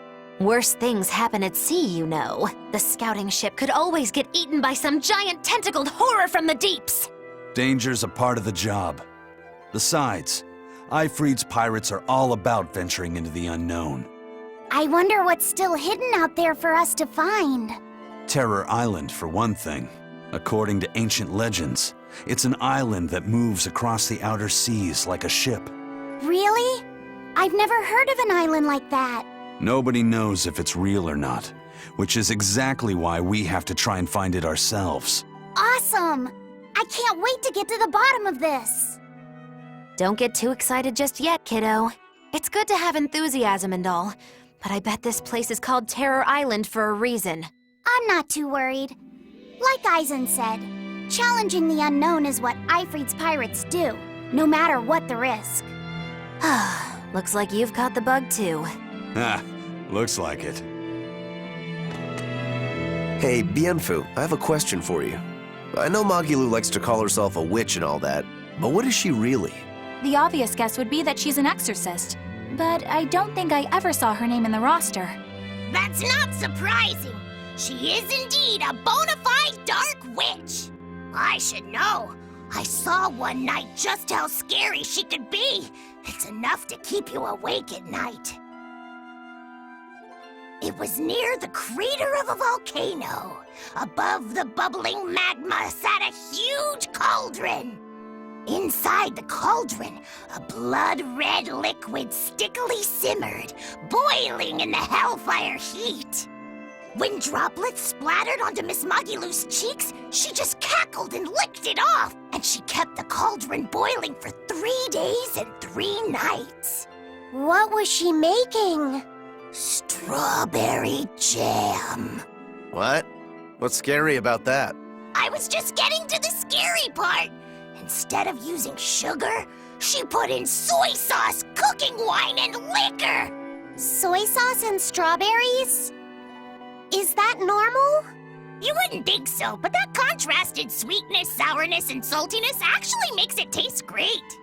Worse things happen at sea, you know. The scouting ship could always get eaten by some giant tentacled horror from the deeps. Danger's a part of the job. Besides, Ifrid's pirates are all about venturing into the unknown. I wonder what's still hidden out there for us to find. Terror Island, for one thing. According to ancient legends, it's an island that moves across the outer seas like a ship. Really? I've never heard of an island like that. Nobody knows if it's real or not, which is exactly why we have to try and find it ourselves. Awesome! I can't wait to get to the bottom of this. Don't get too excited just yet, kiddo. It's good to have enthusiasm and all, but I bet this place is called Terror Island for a reason. I'm not too worried. Like Eisen said, challenging the unknown is what Ifrid's pirates do, no matter what the risk. Looks like you've caught the bug too. Ah, looks like it. Hey, Bienfu, I have a question for you. I know Magilou likes to call herself a witch and all that, but what is she really? The obvious guess would be that she's an exorcist, but I don't think I ever saw her name in the roster. That's not surprising. She is indeed a bona fide dark witch. I should know. I saw one night just how scary she could be. It's enough to keep you awake at night. It was near the crater of a volcano. Above the bubbling magma sat a huge cauldron. Inside the cauldron, a blood-red liquid stickily simmered, boiling in the hellfire heat. When droplets splattered onto Miss Magilou's cheeks, she just cackled and licked it off, and she kept the cauldron boiling for 3 days and 3 nights. What was she making? Strawberry jam. What? What's scary about that? I was just getting to the scary part. Instead of using sugar, she put in soy sauce, cooking wine, and liquor. Soy sauce and strawberries? Is that normal? You wouldn't think so, but that contrasted sweetness, sourness, and saltiness actually makes it taste great.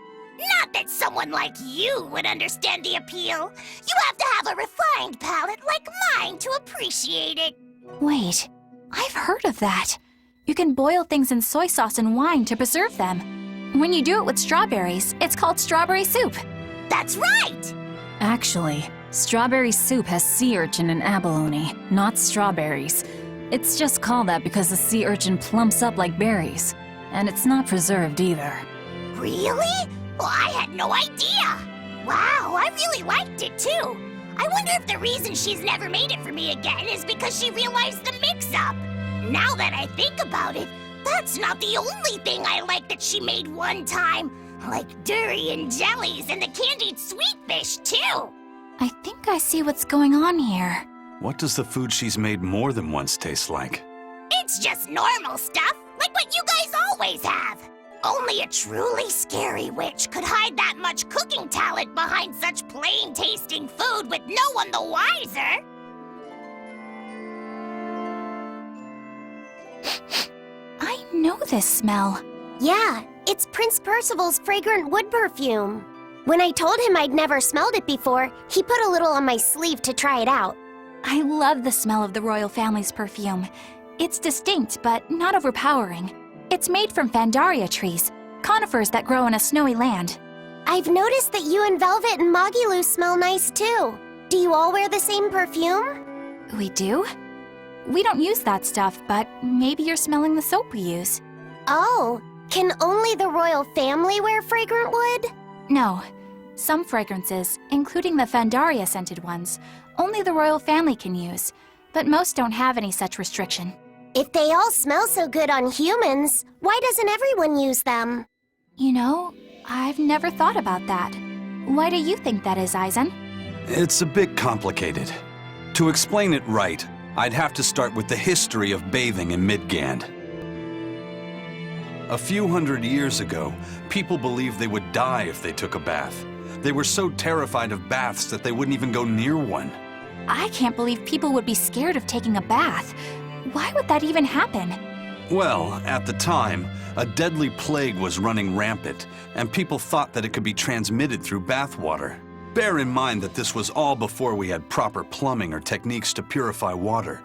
Not that someone like you would understand the appeal. You have to have a refined palate like mine to appreciate it. Wait, I've heard of that. You can boil things in soy sauce and wine to preserve them. When you do it with strawberries, it's called strawberry soup. That's right! Actually, strawberry soup has sea urchin and abalone, not strawberries. It's just called that because the sea urchin plumps up like berries. And it's not preserved either. Really? Well, I had no idea. Wow, I really liked it too. I wonder if the reason she's never made it for me again is because she realized the mix-up. Now that I think about it, that's not the only thing I like that she made one time. Like durian jellies and the candied sweet fish, too. I think I see what's going on here. What does the food she's made more than once taste like? It's just normal stuff, like what you guys always have. Only a truly scary witch could hide that much cooking talent behind such plain-tasting food with no one the wiser. I know this smell. Yeah, it's Prince Percival's fragrant wood perfume. When I told him I'd never smelled it before, he put a little on my sleeve to try it out. I love the smell of the royal family's perfume. It's distinct, but not overpowering. It's made from Fandaria trees, conifers that grow in a snowy land. I've noticed that you and Velvet and Magilou smell nice too. Do you all wear the same perfume? We do? We don't use that stuff, but maybe you're smelling the soap we use. Oh, can only the royal family wear fragrant wood? No. Some fragrances, including the Phandaria-scented ones, only the royal family can use, but most don't have any such restriction. If they all smell so good on humans, why doesn't everyone use them? You know, I've never thought about that. Why do you think that is, Eisen? It's a bit complicated. To explain it right, I'd have to start with the history of bathing in Midgand. A few hundred years ago, people believed they would die if they took a bath. They were so terrified of baths that they wouldn't even go near one. I can't believe people would be scared of taking a bath. Why would that even happen? Well, at the time, a deadly plague was running rampant, and people thought that it could be transmitted through bathwater. Bear in mind that this was all before we had proper plumbing or techniques to purify water.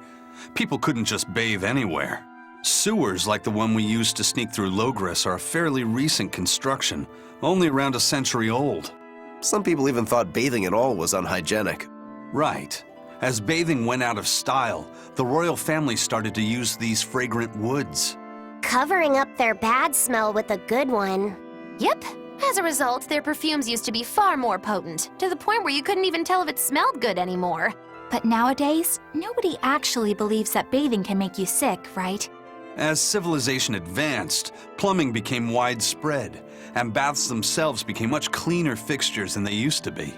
People couldn't just bathe anywhere. Sewers like the one we used to sneak through Logres are a fairly recent construction, only around a century old. Some people even thought bathing at all was unhygienic. Right. As bathing went out of style, the royal family started to use these fragrant woods. Covering up their bad smell with a good one. Yep. As a result, their perfumes used to be far more potent, to the point where you couldn't even tell if it smelled good anymore. But nowadays, nobody actually believes that bathing can make you sick, right? As civilization advanced, plumbing became widespread, and baths themselves became much cleaner fixtures than they used to be.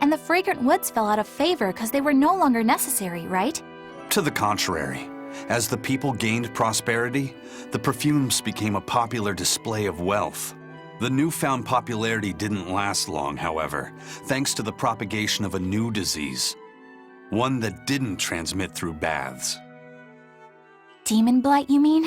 And the fragrant woods fell out of favor because they were no longer necessary, right? To the contrary, as the people gained prosperity, the perfumes became a popular display of wealth. The newfound popularity didn't last long, however, thanks to the propagation of a new disease. One that didn't transmit through baths. Daemonblight, you mean?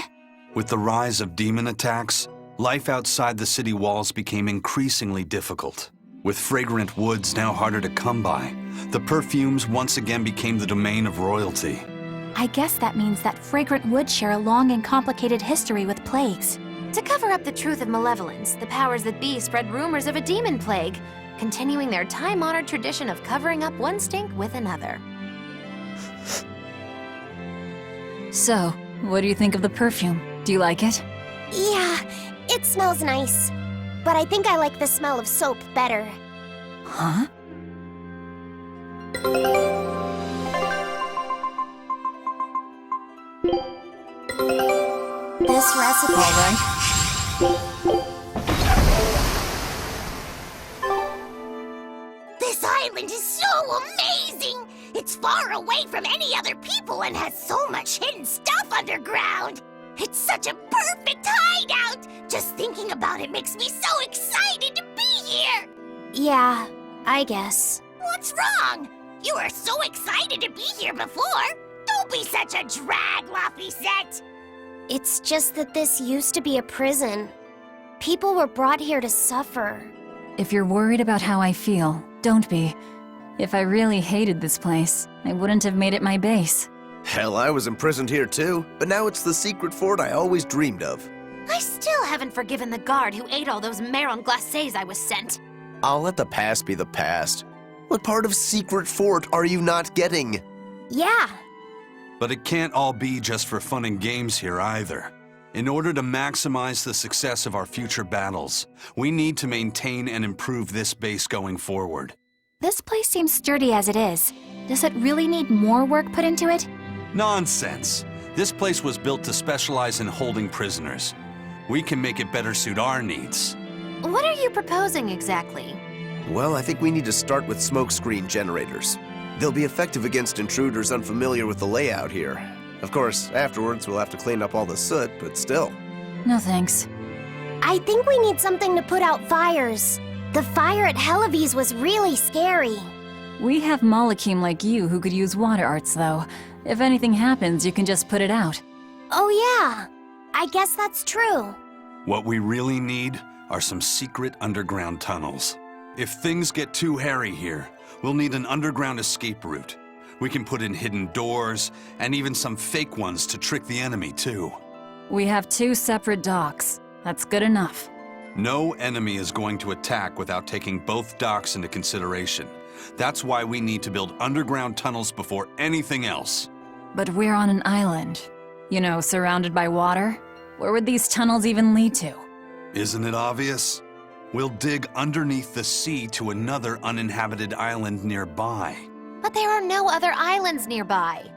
With the rise of demon attacks, life outside the city walls became increasingly difficult. With fragrant woods now harder to come by, the perfumes once again became the domain of royalty. I guess that means that fragrant woods share a long and complicated history with plagues. To cover up the truth of malevolence, the powers that be spread rumors of a demon plague, continuing their time-honored tradition of covering up one stink with another. So, what do you think of the perfume? Do you like it? Yeah, it smells nice. But I think I like the smell of soap better. Huh? This recipe, All right. This island is so amazing! It's far away from any other people and has so much hidden stuff underground! It's such a perfect hideout! Just thinking about it makes me so excited to be here! Yeah, I guess. What's wrong? You were so excited to be here before! Don't be such a drag, Laphicet! It's just that this used to be a prison. People were brought here to suffer. If you're worried about how I feel, don't be. If I really hated this place, I wouldn't have made it my base. Hell, I was imprisoned here too, but now it's the secret fort I always dreamed of. I still haven't forgiven the guard who ate all those marron glacés I was sent. I'll let the past be the past. What part of secret fort are you not getting? Yeah, But it can't all be just for fun and games here either. In order to maximize the success of our future battles, we need to maintain and improve this base going forward. This place seems sturdy as it is. Does it really need more work put into it? Nonsense! This place was built to specialize in holding prisoners. We can make it better suit our needs. What are you proposing exactly? Well, I think we need to start with smokescreen generators. They'll be effective against intruders unfamiliar with the layout here. Of course, afterwards we'll have to clean up all the soot, but still. No thanks. I think we need something to put out fires. The fire at Helavi's was really scary. We have Malakim like you who could use water arts, though. If anything happens, you can just put it out. Oh yeah, I guess that's true. What we really need are some secret underground tunnels. If things get too hairy here, we'll need an underground escape route. We can put in hidden doors, and even some fake ones to trick the enemy, too. We have 2 separate docks. That's good enough. No enemy is going to attack without taking both docks into consideration. That's why we need to build underground tunnels before anything else. But we're on an island. You know, surrounded by water. Where would these tunnels even lead to? Isn't it obvious? We'll dig underneath the sea to another uninhabited island nearby. But there are no other islands nearby.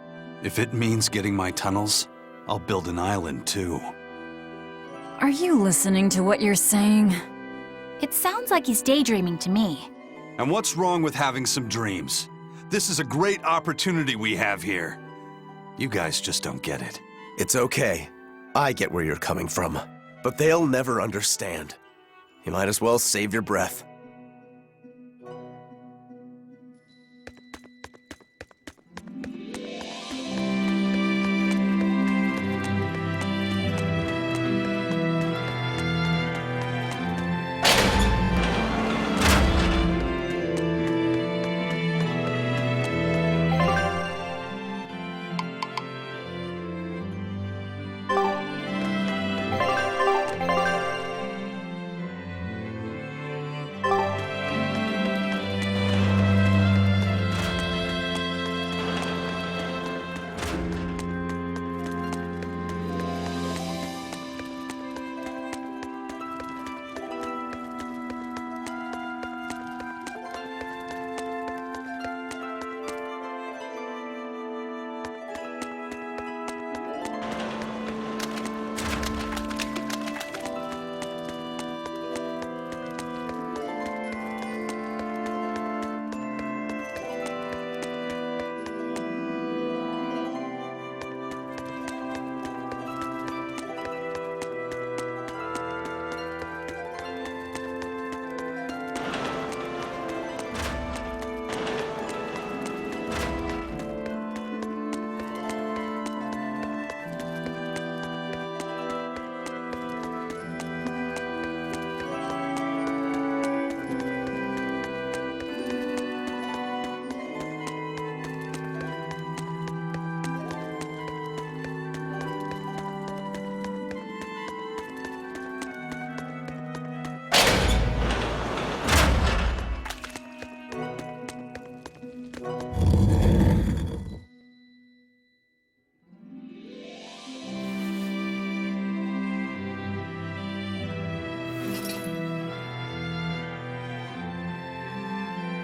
If it means getting my tunnels, I'll build an island too. Are you listening to what you're saying? It sounds like he's daydreaming to me. And what's wrong with having some dreams? This is a great opportunity we have here. You guys just don't get it. It's okay. I get where you're coming from. But they'll never understand. You might as well save your breath.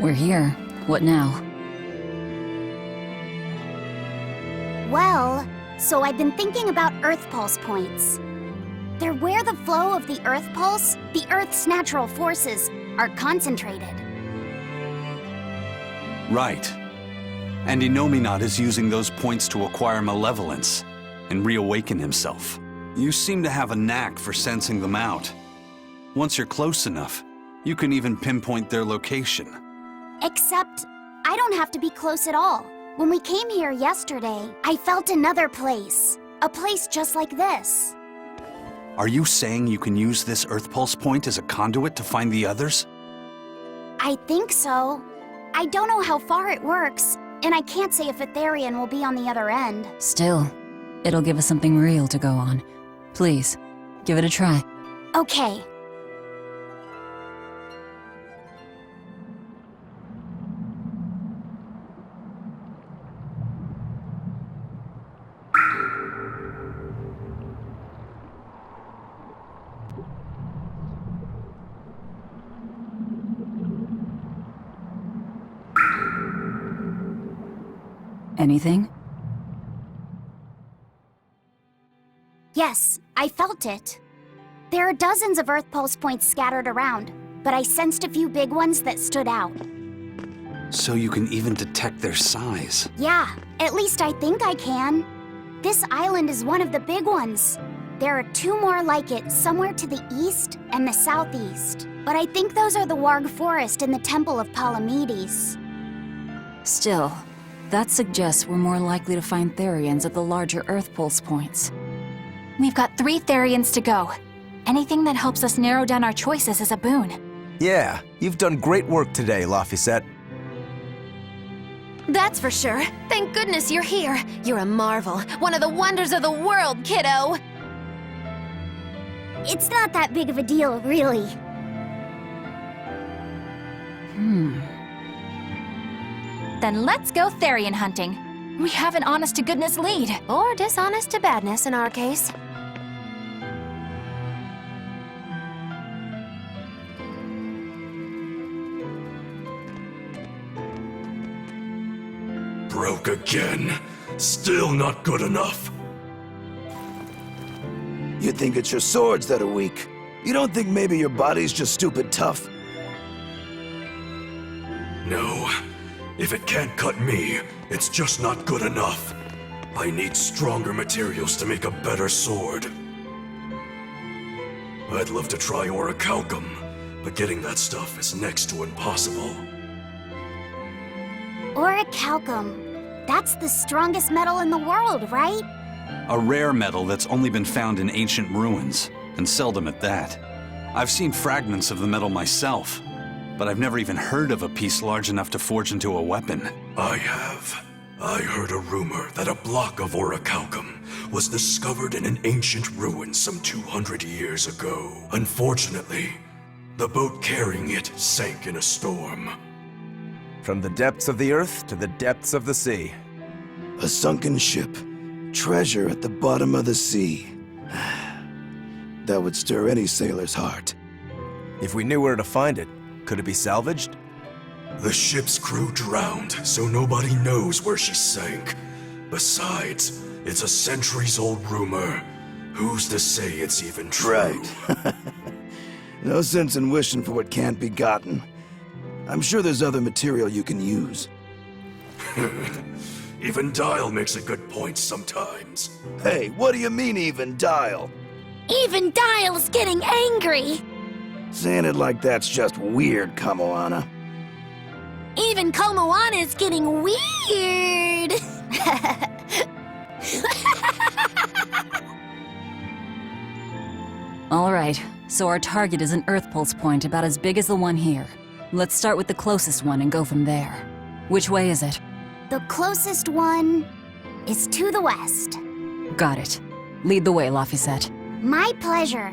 We're here. What now? Well, so I've been thinking about Earth Pulse points. They're where the flow of the Earth Pulse, the Earth's natural forces, are concentrated. Right. And Innominat is using those points to acquire malevolence and reawaken himself. You seem to have a knack for sensing them out. Once you're close enough, you can even pinpoint their location. Except, I don't have to be close at all. When we came here yesterday, I felt another place. A place just like this. Are you saying you can use this Earth Pulse point as a conduit to find the others? I think so. I don't know how far it works, and I can't say if Etherian will be on the other end. Still, it'll give us something real to go on. Please, give it a try. Okay. Anything? Yes, I felt it. There are dozens of Earth Pulse points scattered around, but I sensed a few big ones that stood out. So you can even detect their size. Yeah, at least I think I can. This island is one of the big ones. There are two more like it somewhere to the east and the southeast. But I think those are the Warg Forest and the Temple of Palamedes. Still, that suggests we're more likely to find Therians at the larger Earth Pulse points. We've got 3 Therians to go. Anything that helps us narrow down our choices is a boon. Yeah, you've done great work today, Laphicet. That's for sure. Thank goodness you're here. You're a marvel. One of the wonders of the world, kiddo. It's not that big of a deal, really. Then let's go Therian hunting. We have an honest-to-goodness lead. Or dishonest to badness in our case. Broke again. Still not good enough. You think it's your swords that are weak? You don't think maybe your body's just stupid tough? No. If it can't cut me, it's just not good enough. I need stronger materials to make a better sword. I'd love to try orichalcum, but getting that stuff is next to impossible. Orichalcum. That's the strongest metal in the world, right? A rare metal that's only been found in ancient ruins, and seldom at that. I've seen fragments of the metal myself, but I've never even heard of a piece large enough to forge into a weapon. I have. I heard a rumor that a block of orichalcum was discovered in an ancient ruin some 200 years ago. Unfortunately, the boat carrying it sank in a storm. From the depths of the earth to the depths of the sea. A sunken ship. Treasure at the bottom of the sea. That would stir any sailor's heart. If we knew where to find it, could it be salvaged? The ship's crew drowned, so nobody knows where she sank. Besides, it's a centuries-old rumor. Who's to say it's even true? Right. No sense in wishing for what can't be gotten. I'm sure there's other material you can use. Even Dial makes a good point sometimes. Hey, what do you mean, even Dial? Even Dial's getting angry! Saying it like that's just weird, Kamoana. Even Komoana's getting weird! Alright, so our target is an Earth Pulse point about as big as the one here. Let's start with the closest one and go from there. Which way is it? The closest one is to the west. Got it. Lead the way, Laphicet. My pleasure.